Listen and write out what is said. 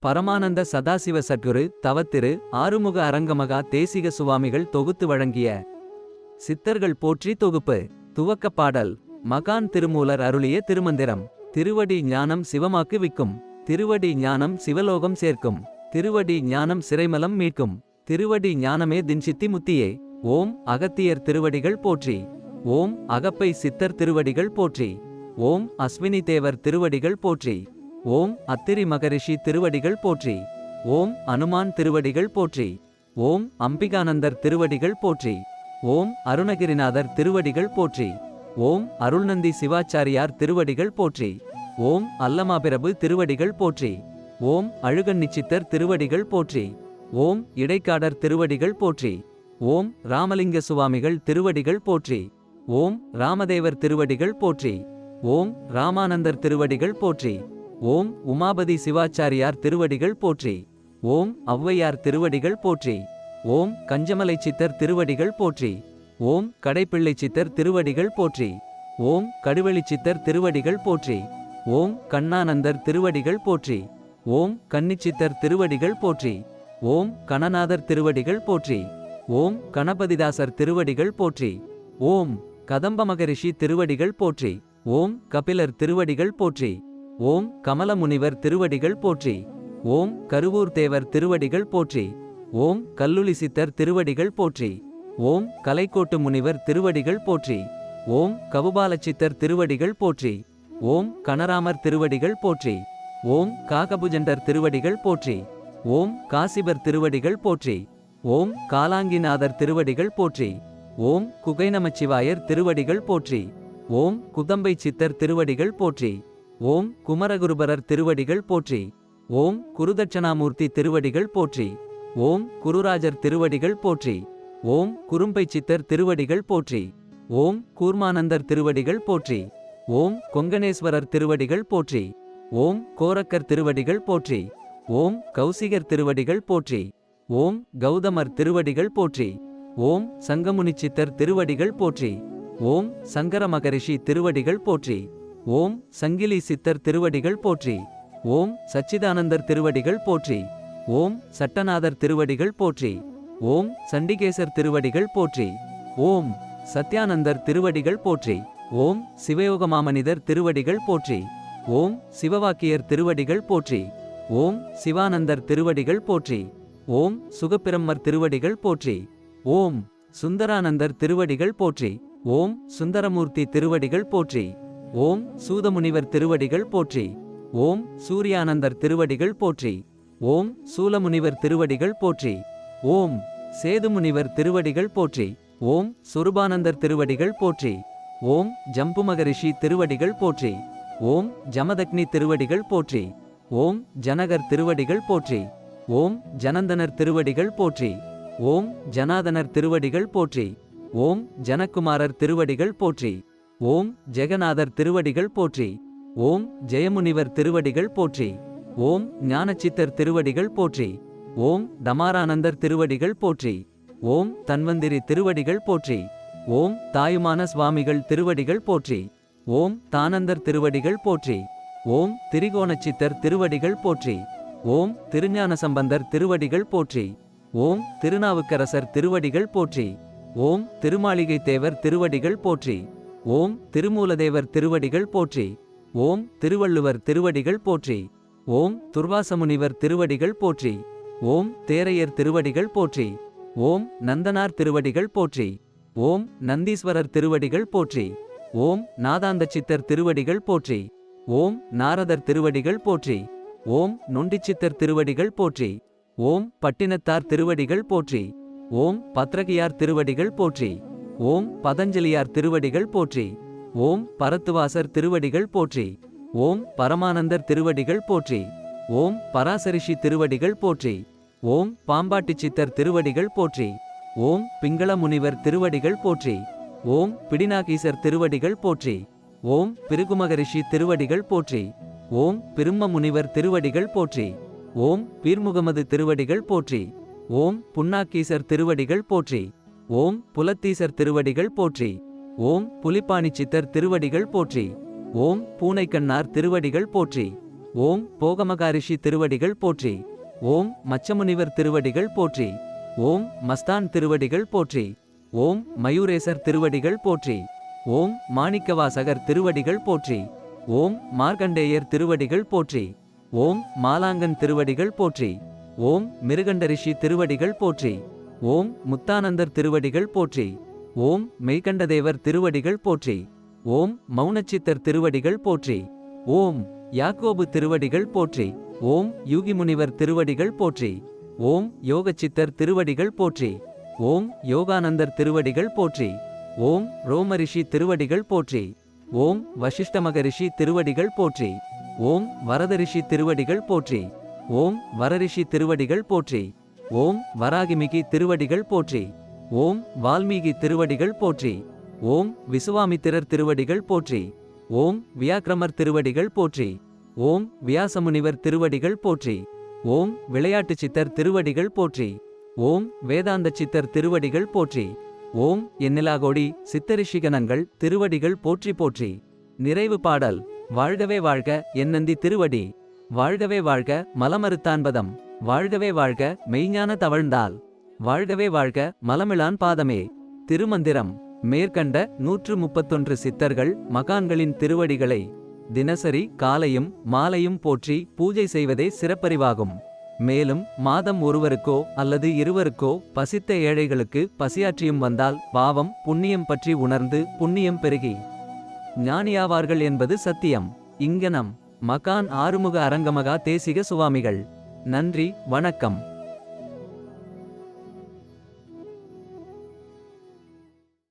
பரமானந்த சதாசிவ சத்குரு தவத்திரு ஆறுமுக அரங்கமகா தேசிக சுவாமிகள் தொகுத்து வழங்கிய சித்தர்கள் போற்றி தொகுப்பு. துவக்கப் பாடல். மகான் திருமூலர் அருளிய திருமந்திரம். திருவடி ஞானம் சிவமாக்கு விக்கும். திருவடி ஞானம் சிவலோகம் சேர்க்கும். திருவடி ஞானம் சிறைமலம் மீட்கும். திருவடி ஞானமே தின்சித்தி முத்தியே. ஓம் அகத்தியர் திருவடிகள் போற்றி. ஓம் அகப்பை சித்தர் திருவடிகள் போற்றி. ஓம் அஸ்வினி தேவர் திருவடிகள் போற்றி. ஓம் அத்திரி மகரிஷி திருவடிகள் போற்றி. ஓம் அனுமான் திருவடிகள் போற்றி. ஓம் அம்பிகானந்தர் திருவடிகள் போற்றி. ஓம் அருணகிரிநாதர் திருவடிகள் போற்றி. ஓம் அருள்நந்தி சிவாச்சாரியார் திருவடிகள் போற்றி. ஓம் அல்லமாபிரபு திருவடிகள் போற்றி. ஓம் அழுகன்னிச்சித்தர் திருவடிகள் போற்றி. ஓம் இடைக்காடர் திருவடிகள் போற்றி. ஓம் ராமலிங்க சுவாமிகள் திருவடிகள் போற்றி. ஓம் ராமதேவர் திருவடிகள் போற்றி. ஓம் ராமானந்தர் திருவடிகள் போற்றி. ஓம் உமாபதி சிவாச்சாரியார் திருவடிகள் போற்றி. ஓம் ஔவையார் திருவடிகள் போற்றி. ஓம் கஞ்சமலை சித்தர் திருவடிகள் போற்றி. ஓம் கடைப்பிள்ளை சித்தர் திருவடிகள் போற்றி. ஓம் கடுவெளி சித்தர் திருவடிகள் போற்றி. ஓம் கண்ணானந்தர் திருவடிகள் போற்றி. ஓம் கன்னிச்சித்தர் திருவடிகள் போற்றி. ஓம் கணநாதர் திருவடிகள் போற்றி. ஓம் கணபதிதாசர் திருவடிகள் போற்றி. ஓம் கதம்ப மகரிஷி திருவடிகள் போற்றி. ஓம் கபிலர் திருவடிகள் போற்றி. ஓம் கமல முனிவர் திருவடிகள் போற்றி. ஓம் கருவூர் தேவர் திருவடிகள் போற்றி. ஓம் கல்லுளி சித்தர் திருவடிகள் போற்றி. ஓம் கலைக்கோட்டு முனிவர் திருவடிகள் போற்றி. ஓம் கவுபாலச்சித்தர் திருவடிகள் போற்றி. ஓம் கனராமர் திருவடிகள் போற்றி. ஓம் காகபுஜண்டர் திருவடிகள் போற்றி. ஓம் காசிபர் திருவடிகள் போற்றி. ஓம் காலாங்கிநாதர் திருவடிகள் போற்றி. ஓம் குகைநமச்சிவாயர் திருவடிகள் போற்றி. ஓம் குதம்பை சித்தர் திருவடிகள் போற்றி. ஓம் குமரகுருபரர் திருவடிகள் போற்றி. ஓம் குருதட்சணாமூர்த்தி திருவடிகள் போற்றி. ஓம் குருராஜர் திருவடிகள் போற்றி. ஓம் குறும்பை சித்தர் திருவடிகள் போற்றி. ஓம் கூர்மானந்தர் திருவடிகள் போற்றி. ஓம் கொங்கணேஸ்வரர் திருவடிகள் போற்றி. ஓம் கோரக்கர் திருவடிகள் போற்றி. ஓம் கௌசிகர் திருவடிகள் போற்றி. ஓம் கௌதமர் திருவடிகள் போற்றி. ஓம் சங்கமுனிச்சித்தர் திருவடிகள் போற்றி. ஓம் சங்கர மகரிஷி திருவடிகள் போற்றி. ஓம் சங்கிலி சித்தர் திருவடிகள் போற்றி. ஓம் சச்சிதானந்தர் திருவடிகள் போற்றி. ஓம் சட்டநாதர் திருவடிகள் போற்றி. ஓம் சண்டிகேசர் திருவடிகள் போற்றி. ஓம் சத்யானந்தர் திருவடிகள் போற்றி. ஓம் சிவயோகமாமனிதர் திருவடிகள் போற்றி. ஓம் சிவவாக்கியர் திருவடிகள் போற்றி. ஓம் சிவானந்தர் திருவடிகள் போற்றி. ஓம் சுகப்பிரம்மர் திருவடிகள் போற்றி. ஓம் சுந்தரானந்தர் திருவடிகள் போற்றி. ஓம் சுந்தரமூர்த்தி திருவடிகள் போற்றி. ஓம் சூதமுனிவர் திருவடிகள் போற்றி. ஓம் சூரியானந்தர் திருவடிகள் போற்றி. ஓம் சூலமுனிவர் திருவடிகள் போற்றி. ஓம் சேதுமுனிவர் திருவடிகள் போற்றி. ஓம் சொருபானந்தர் திருவடிகள் போற்றி. ஓம் ஜம்புமகரிஷி திருவடிகள் போற்றி. ஓம் ஜமதக்னி திருவடிகள் போற்றி. ஓம் ஜனகர் திருவடிகள் போற்றி. ஓம் ஜனந்தனர் திருவடிகள் போற்றி. ஓம் ஜனாதனர் திருவடிகள் போற்றி. ஓம் ஜனகுமாரர் திருவடிகள் போற்றி. ஓம் ஜெகநாதர் திருவடிகள் போற்றி. ஓம் ஜெயமுனிவர் திருவடிகள் போற்றி. ஓம் ஞானச்சித்தர் திருவடிகள் போற்றி. ஓம் டமாரானந்தர் திருவடிகள் போற்றி. ஓம் தன்வந்திரி திருவடிகள் போற்றி. ஓம் தாயுமான சுவாமிகள் திருவடிகள் போற்றி. ஓம் தானந்தர் திருவடிகள் போற்றி. ஓம் திரிகோணச்சித்தர் திருவடிகள் போற்றி. ஓம் திருஞானசம்பந்தர் திருவடிகள் போற்றி. ஓம் திருநாவுக்கரசர் திருவடிகள் போற்றி. ஓம் திருமாளிகை தேவர் திருவடிகள் போற்றி. ஓம் திருமூலதேவர் திருவடிகள் போற்றி. ஓம் திருவள்ளுவர் திருவடிகள் போற்றி. ஓம் துர்வாசமுனிவர் திருவடிகள் போற்றி. ஓம் தேரையர் திருவடிகள் போற்றி. ஓம் நந்தனார் திருவடிகள் போற்றி. ஓம் நந்தீஸ்வரர் திருவடிகள் போற்றி. ஓம் நாதாந்தச்சித்தர் திருவடிகள் போற்றி. ஓம் நாரதர் திருவடிகள் போற்றி. ஓம் நொண்டிச்சித்தர் திருவடிகள் போற்றி. ஓம் பட்டினத்தார் திருவடிகள் போற்றி. ஓம் பத்ரகியார் திருவடிகள் போற்றி. ஓம் பதஞ்சலியார் திருவடிகள் போற்றி. ஓம் பரத்துவாசர் திருவடிகள் போற்றி. ஓம் பரமானந்தர் திருவடிகள் போற்றி. ஓம் பராசரிஷி திருவடிகள் போற்றி. ஓம் பாம்பாட்டிச்சித்தர் திருவடிகள் போற்றி. ஓம் பிங்கள முனிவர் திருவடிகள் போற்றி. ஓம் பிடிநாகீசர் திருவடிகள் போற்றி. ஓம் பிருகுமகரிஷி திருவடிகள் போற்றி. ஓம் பிரும்ம முனிவர் திருவடிகள் போற்றி. ஓம் பீர்முகமது திருவடிகள் போற்றி. ஓம் புன்னாக்கீசர் திருவடிகள் போற்றி. ஓம் புலத்தீசர் திருவடிகள் போற்றி. ஓம் புலிப்பாணி சித்தர் திருவடிகள் போற்றி. ஓம் பூனைக்கண்ணார் திருவடிகள் போற்றி. ஓம் போகமகாரிஷி திருவடிகள் போற்றி. ஓம் மச்சமுனிவர் திருவடிகள் போற்றி. ஓம் மஸ்தான் திருவடிகள் போற்றி. ஓம் மயூரேசர் திருவடிகள் போற்றி. ஓம் மாணிக்கவாசகர் திருவடிகள் போற்றி. ஓம் மார்க்கண்டேயர் திருவடிகள் போற்றி. ஓம் மாலாங்கன் திருவடிகள் போற்றி. ஓம் மிருகண்டரிஷி திருவடிகள் போற்றி. ஓம் முத்தானந்தர் திருவடிகள் போற்றி. ஓம் மெய்கண்டதேவர் திருவடிகள் போற்றி. ஓம் மௌனச்சித்தர் திருவடிகள் போற்றி. ஓம் யாக்கோபு திருவடிகள் போற்றி. ஓம் யூகிமுனிவர் திருவடிகள் போற்றி. ஓம் யோகச்சித்தர் திருவடிகள் போற்றி. ஓம் யோகானந்தர் திருவடிகள் போற்றி. ஓம் ரோமரிஷி திருவடிகள் போற்றி. ஓம் வசிஷ்டமகரிஷி திருவடிகள் போற்றி. ஓம் வரதரிஷி திருவடிகள் போற்றி. ஓம் வரரிஷி திருவடிகள் போற்றி. ஓம் வராகிமிகி திருவடிகள் போற்றி. ஓம் வால்மீகி திருவடிகள் போற்றி. ஓம் விசுவாமித்திரர் திருவடிகள் போற்றி. ஓம் வியாக்கிரமர் திருவடிகள் போற்றி. ஓம் வியாசமுனிவர் திருவடிகள் போற்றி. ஓம் விளையாட்டு சித்தர் திருவடிகள் போற்றி. ஓம் வேதாந்த சித்தர் திருவடிகள் போற்றி. ஓம் எண்ணிலாகோடி சித்தரிஷிகணங்கள் திருவடிகள் போற்றி போற்றி. நிறைவு பாடல். வாழ்கவே வாழ்க என்னந்தி திருவடி. வாழ்கவே வாழ்க மலமறுத்தான்பதம். வாழ்கவே வாழ்க மெய்ஞான தவழ்ந்தால். வாழ்கவே வாழ்க மலமிழான் பாதமே. திருமந்திரம். மேற்கண்ட 131 சித்தர்கள் மகான்களின் திருவடிகளை தினசரி காலையும் மாலையும் போற்றி பூஜை செய்வதே சிறப்பறிவாகும். மேலும் மாதம் ஒருவருக்கோ அல்லது இருவருக்கோ பசித்த ஏழைகளுக்கு பசியாற்றியும் வந்தால் பாவம் புண்ணியம் பற்றி உணர்ந்து புண்ணியம் பெருகி ஞானியாவார்கள் என்பது சத்தியம். இங்கனம் மகான் ஆறுமுக அரங்கமகா தேசிக சுவாமிகள். நன்றி, வணக்கம்.